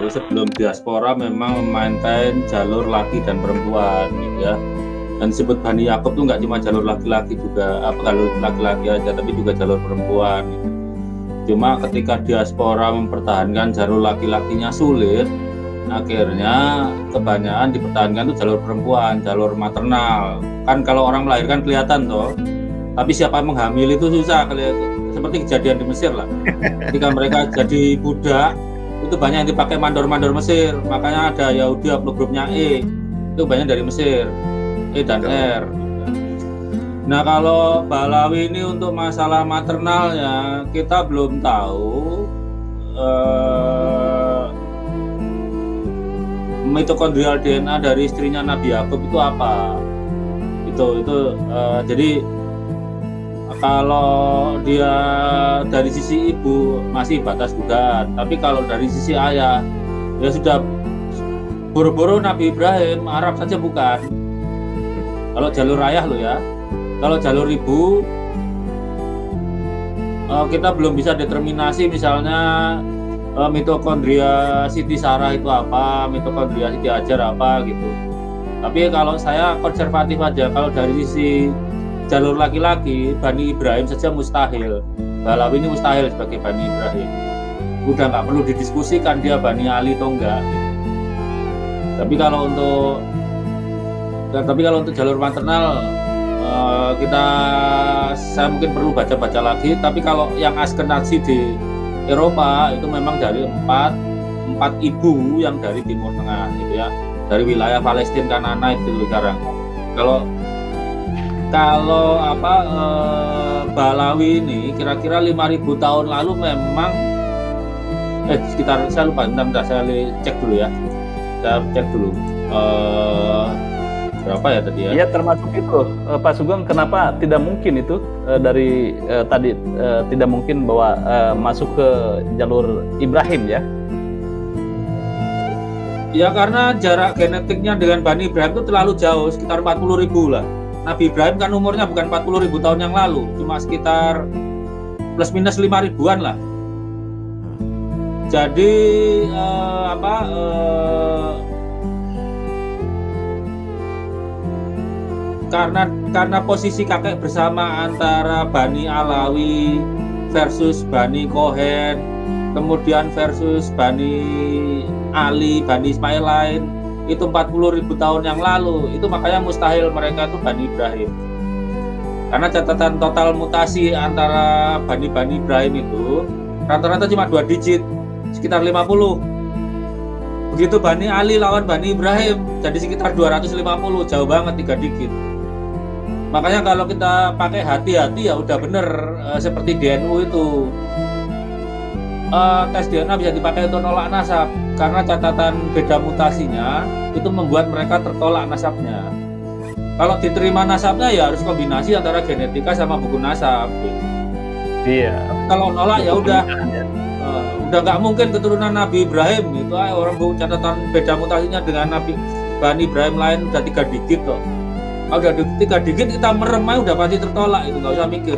Sebelum diaspora memang memaintain jalur laki dan perempuan gitu ya. Dan disebut Bani Yakub itu nggak cuma jalur laki-laki juga, jalur laki-laki aja, tapi juga jalur perempuan gitu. Cuma ketika diaspora mempertahankan jalur laki-lakinya sulit, akhirnya kebanyakan dipertahankan itu jalur perempuan, jalur maternal. Kan kalau orang melahirkan kelihatan toh, tapi siapa yang menghamili itu susah, seperti kejadian di Mesir lah. Ketika mereka jadi budak, itu banyak yang dipakai mandor-mandor Mesir, makanya ada Yahudi grupnya E, itu banyak dari Mesir, E dan R. Nah kalau Balawi ini untuk masalah maternalnya kita belum tahu mitokondrial DNA dari istrinya Nabi Yakub itu apa. Jadi kalau dia dari sisi ibu masih batas dugaan, tapi kalau dari sisi ayah ya sudah boro-boro Nabi Ibrahim, Arab saja bukan. Kalau jalur ayah lo ya. Kalau jalur ibu kita belum bisa determinasi misalnya mitokondria Siti Sarah itu apa, mitokondria Siti Hajar apa gitu. Tapi kalau saya konservatif aja, kalau dari sisi jalur laki-laki, Bani Ibrahim saja mustahil. Balawi ini mustahil sebagai Bani Ibrahim. Udah nggak perlu didiskusikan dia Bani Ali atau enggak. Gitu. Tapi kalau untuk jalur maternal saya mungkin perlu baca-baca lagi. Tapi kalau yang Askenazi di Eropa itu memang dari empat ibu yang dari Timur Tengah gitu ya, dari wilayah Palestina Kanana itu sekarang. Kalau Balawi ini kira-kira 5.000 tahun lalu memang sekitar, saya lupa, bentar saya cek dulu ya. Saya cek dulu berapa ya tadi ya? Iya, termasuk itu Pak Sugeng, kenapa tidak mungkin itu dari tadi tidak mungkin bahwa masuk ke jalur Ibrahim ya? Ya karena jarak genetiknya dengan Bani Ibrahim itu terlalu jauh, sekitar 40.000 lah. Nabi Ibrahim kan umurnya bukan 40.000 tahun yang lalu, cuma sekitar plus minus 5.000-an lah. Jadi karena posisi kakek bersama antara Bani Alawi versus Bani Kohen, kemudian versus Bani Ali, Bani Ismail lain, itu 40.000 tahun yang lalu, itu makanya mustahil mereka itu Bani Ibrahim. Karena catatan total mutasi antara Bani Ibrahim itu rata-rata cuma 2 digit, sekitar 50. Begitu Bani Ali lawan Bani Ibrahim, jadi sekitar 250, jauh banget 3 digit. Makanya kalau kita pakai hati-hati ya udah bener, seperti DNU itu. Tes DNA bisa dipakai untuk nolak nasab karena catatan beda mutasinya itu membuat mereka tertolak nasabnya. Kalau diterima nasabnya ya harus kombinasi antara genetika sama buku nasab. Iya. Kalau nolak ya udah nggak mungkin keturunan Nabi Ibrahim itu orang buku catatan beda mutasinya dengan Bani Ibrahim lain udah 3 digit kok. Kalau udah 3 digit kita merem aja udah pasti tertolak, itu nggak usah mikir.